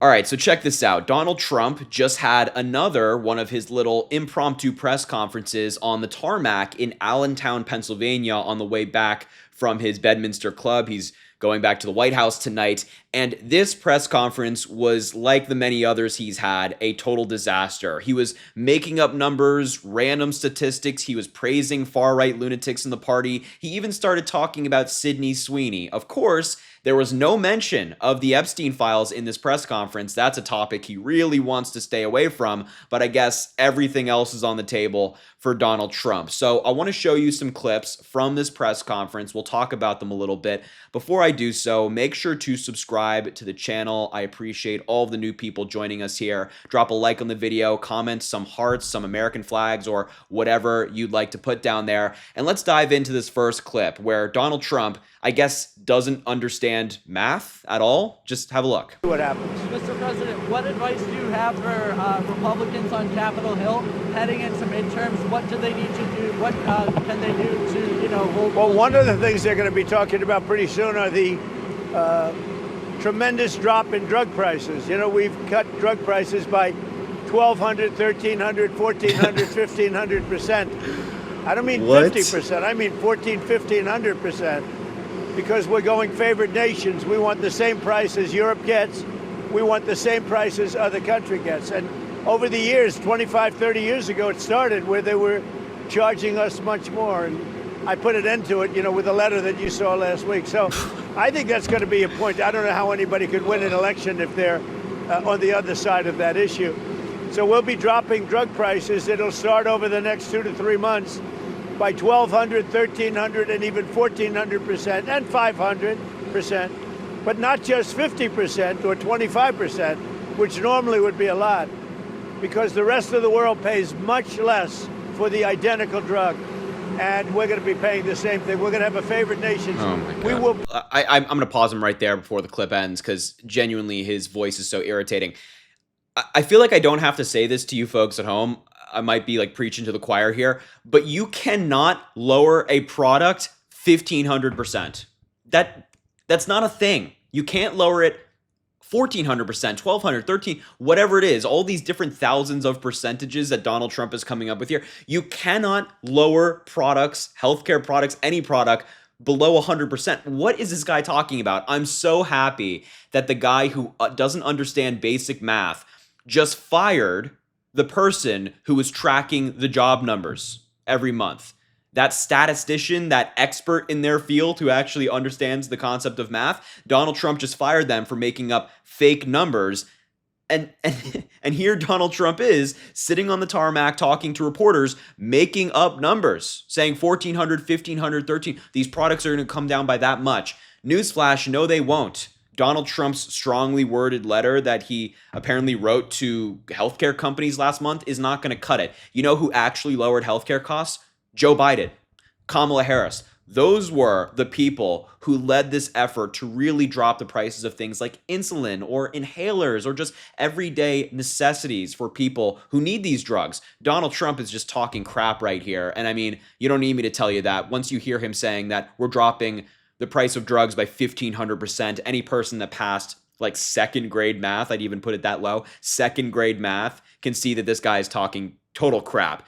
All right, so check this out. Donald Trump just had another one of his little impromptu press conferences on the tarmac in Allentown, Pennsylvania, on the way back from his Bedminster club. He's going back to the White House tonight. And this press conference was, like the many others he's had, a total disaster. He was making up numbers, random statistics. He was praising far-right lunatics in the party. He even started talking about Sydney Sweeney. Of course, there was no mention of the Epstein files in this press conference. That's a topic he really wants to stay away from, but I guess everything else is on the table for Donald Trump. So I want to show you some clips from this press conference. We'll talk about them a little bit. Before I do so, make sure to subscribe to the channel. I appreciate all of the new people joining us here. Drop a like on the video, comment some hearts, some American flags, or whatever you'd like to put down there. And let's dive into this first clip where Donald Trump, I guess, doesn't understand math at all. Just have a look. What happens? Mr. President, what advice do you have for Republicans on Capitol Hill heading into midterms? What do they need to do? What can they do to, hold? Well, one of the things they're going to be talking about pretty soon are the tremendous drop in drug prices. We've cut drug prices by 1,200, 1,300, 1,400, 1,500%. I don't mean 50%. I mean 14, 1,500%. Because we're going favored nations. We want the same price as Europe gets. We want the same price as other country gets. And over the years, 25, 30 years ago, it started where they were charging us much more. And I put an end to it, with the letter that you saw last week. So I think that's going to be a point. I don't know how anybody could win an election if they're on the other side of that issue. So we'll be dropping drug prices. It'll start over the next 2 to 3 months by 1,200, 1,300, and even 1,400% and 500%, but not just 50% or 25%, which normally would be a lot, because the rest of the world pays much less for the identical drug, and we're going to be paying the same thing. We're going to have a favored nation. Oh my God. We will. I'm going to pause him right there before the clip ends because genuinely his voice is so irritating. I feel like I don't have to say this to you folks at home. I might be like preaching to the choir here, but you cannot lower a product 1,500%. That's not a thing. You can't lower it 1,400%, 1,200, 13, whatever it is, all these different thousands of percentages that Donald Trump is coming up with here. You cannot lower products, healthcare products, any product below 100%. What is this guy talking about? I'm so happy that the guy who doesn't understand basic math just fired the person who was tracking the job numbers every month. That statistician, that expert in their field who actually understands the concept of math, Donald Trump just fired them for making up fake numbers. And here Donald Trump is sitting on the tarmac talking to reporters, making up numbers, saying 1,400, 1,500, 13. These products are going to come down by that much. Newsflash, no, they won't. Donald Trump's strongly worded letter that he apparently wrote to healthcare companies last month is not going to cut it. You know who actually lowered healthcare costs? Joe Biden, Kamala Harris. Those were the people who led this effort to really drop the prices of things like insulin or inhalers or just everyday necessities for people who need these drugs. Donald Trump is just talking crap right here. And I mean, you don't need me to tell you that. Once you hear him saying that we're dropping the price of drugs by 1,500%, any person that passed like second grade math, I'd even put it that low, second grade math, can see that this guy is talking total crap.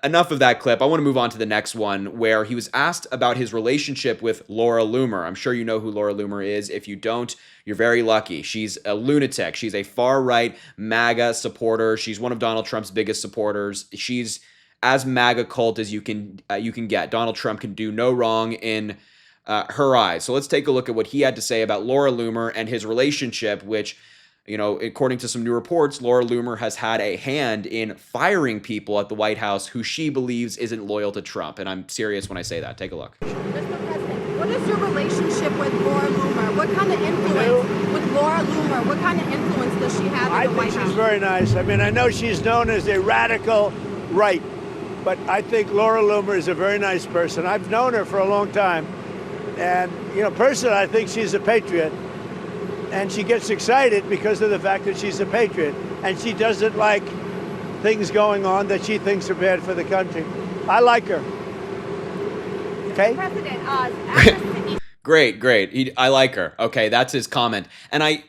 Enough of that clip. I want to move on to the next one where he was asked about his relationship with Laura Loomer. I'm sure you know who Laura Loomer is. If you don't, you're very lucky. She's a lunatic. She's a far-right MAGA supporter. She's one of Donald Trump's biggest supporters. She's as MAGA cult as you can get. Donald Trump can do no wrong in her eyes. So let's take a look at what he had to say about Laura Loomer and his relationship, which, according to some new reports, Laura Loomer has had a hand in firing people at the White House who she believes isn't loyal to Trump. And I'm serious when I say that. Take a look. Mr. President, what is your relationship with Laura Loomer? What kind of influence with Laura Loomer? What kind of influence does she have in the White House? I think she's very nice. I mean, I know she's known as a radical right, but I think Laura Loomer is a very nice person. I've known her for a long time. And, personally, I think she's a patriot. And she gets excited because of the fact that she's a patriot. And she doesn't like things going on that she thinks are bad for the country. I like her. Okay? President, Great. I like her. Okay, that's his comment. And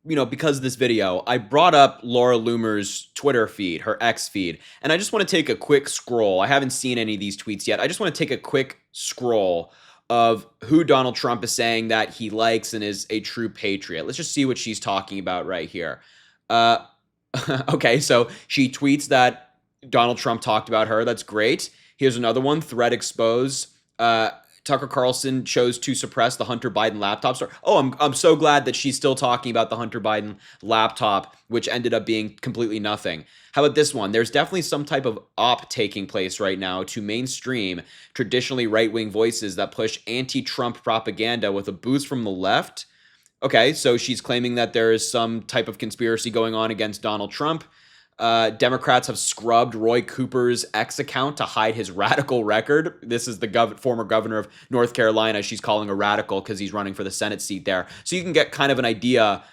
because of this video, I brought up Laura Loomer's Twitter feed, her X feed, and I just want to take a quick scroll. I haven't seen any of these tweets yet. I just want to take a quick scroll of who Donald Trump is saying that he likes and is a true patriot. Let's just see what she's talking about right here. Okay, so she tweets that Donald Trump talked about her. That's great. Here's another one, thread expose. Tucker Carlson chose to suppress the Hunter Biden laptop story. Oh, I'm so glad that she's still talking about the Hunter Biden laptop, which ended up being completely nothing. How about this one? There's definitely some type of op taking place right now to mainstream traditionally right-wing voices that push anti-Trump propaganda with a boost from the left. Okay, so she's claiming that there is some type of conspiracy going on against Donald Trump. Democrats have scrubbed Roy Cooper's X account to hide his radical record. This is the former governor of North Carolina. She's calling a radical because he's running for the Senate seat there. So you can get kind of an idea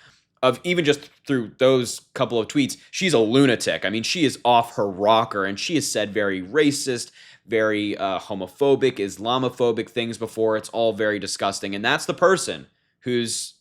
of, even just through those couple of tweets, she's a lunatic. I mean, she is off her rocker, and she has said very racist, very homophobic, Islamophobic things before. It's all very disgusting. And that's the person who's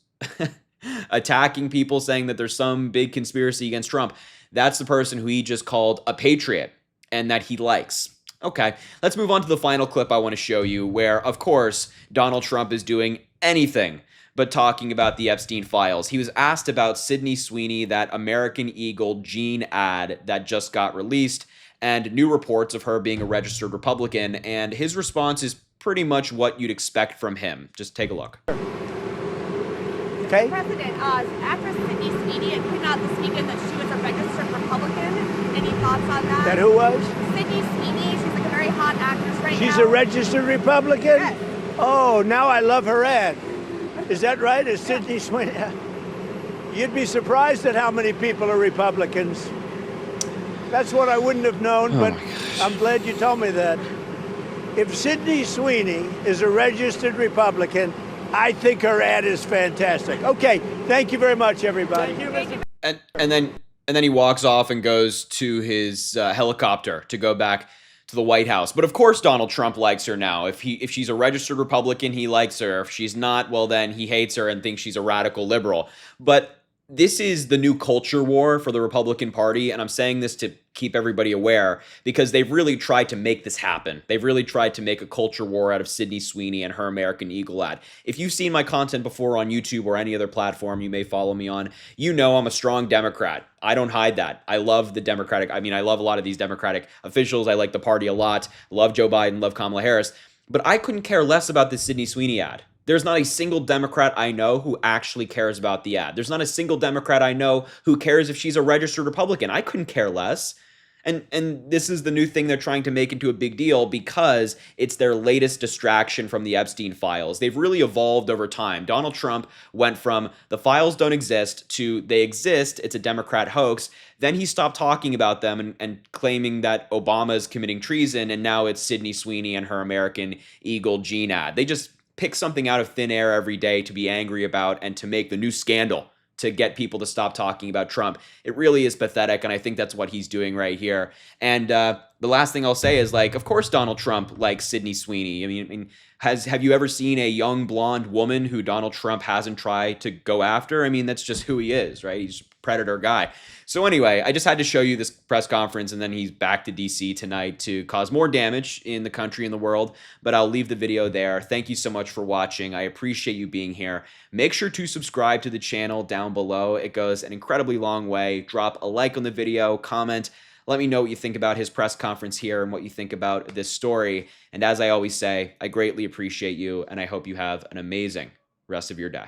attacking people, saying that there's some big conspiracy against Trump. That's the person who he just called a patriot and that he likes. Okay, let's move on to the final clip I want to show you, where, of course, Donald Trump is doing anything but talking about the Epstein files. He was asked about Sydney Sweeney, that American Eagle jean ad that just got released, and new reports of her being a registered Republican, and his response is pretty much what you'd expect from him. Just take a look. Okay. President, actress Sydney Sweeney came out this weekend that she was a registered Republican. Any thoughts on that? That who was? Sydney Sweeney. She's like a very hot actress right now. She's a registered Republican? Yes. Oh, now I love her ad. Is that right? Is Sydney Sweeney? You'd be surprised at how many people are Republicans. That's what I wouldn't have known, but I'm glad you told me that. If Sydney Sweeney is a registered Republican, I think her ad is fantastic. Okay, thank you very much, everybody. Thank you, Mr. And then he walks off and goes to his helicopter to go back to the White House. But of course, Donald Trump likes her now. If she's a registered Republican, he likes her. If she's not, well, then he hates her and thinks she's a radical liberal. But this is the new culture war for the Republican Party, and I'm saying this to keep everybody aware because they've really tried to make this happen. They've really tried to make a culture war out of Sydney Sweeney and her American Eagle ad. If you've seen my content before on YouTube or any other platform you may follow me on, you know I'm a strong Democrat. I don't hide that. I love the Democratic. I mean, I love a lot of these Democratic officials. I like the party a lot. Love Joe Biden, love Kamala Harris. But I couldn't care less about this Sydney Sweeney ad. There's not a single Democrat I know who actually cares about the ad. There's not a single Democrat I know who cares if she's a registered Republican. I couldn't care less. And this is the new thing they're trying to make into a big deal because it's their latest distraction from the Epstein files. They've really evolved over time. Donald Trump went from the files don't exist to they exist, it's a Democrat hoax. Then he stopped talking about them and claiming that Obama is committing treason, and now it's Sydney Sweeney and her American Eagle jean ad. They just pick something out of thin air every day to be angry about and to make the new scandal to get people to stop talking about Trump. It really is pathetic, and I think that's what he's doing right here. And the last thing I'll say is, like, of course Donald Trump likes Sydney Sweeney. I mean, have you ever seen a young blonde woman who Donald Trump hasn't tried to go after? I mean, that's just who he is, right? He's a predator guy. So anyway, I just had to show you this press conference, and then he's back to DC tonight to cause more damage in the country and the world. But I'll leave the video there. Thank you so much for watching. I appreciate you being here. Make sure to subscribe to the channel down below. It goes an incredibly long way. Drop a like on the video, comment. Let me know what you think about his press conference here and what you think about this story. And as I always say, I greatly appreciate you, and I hope you have an amazing rest of your day.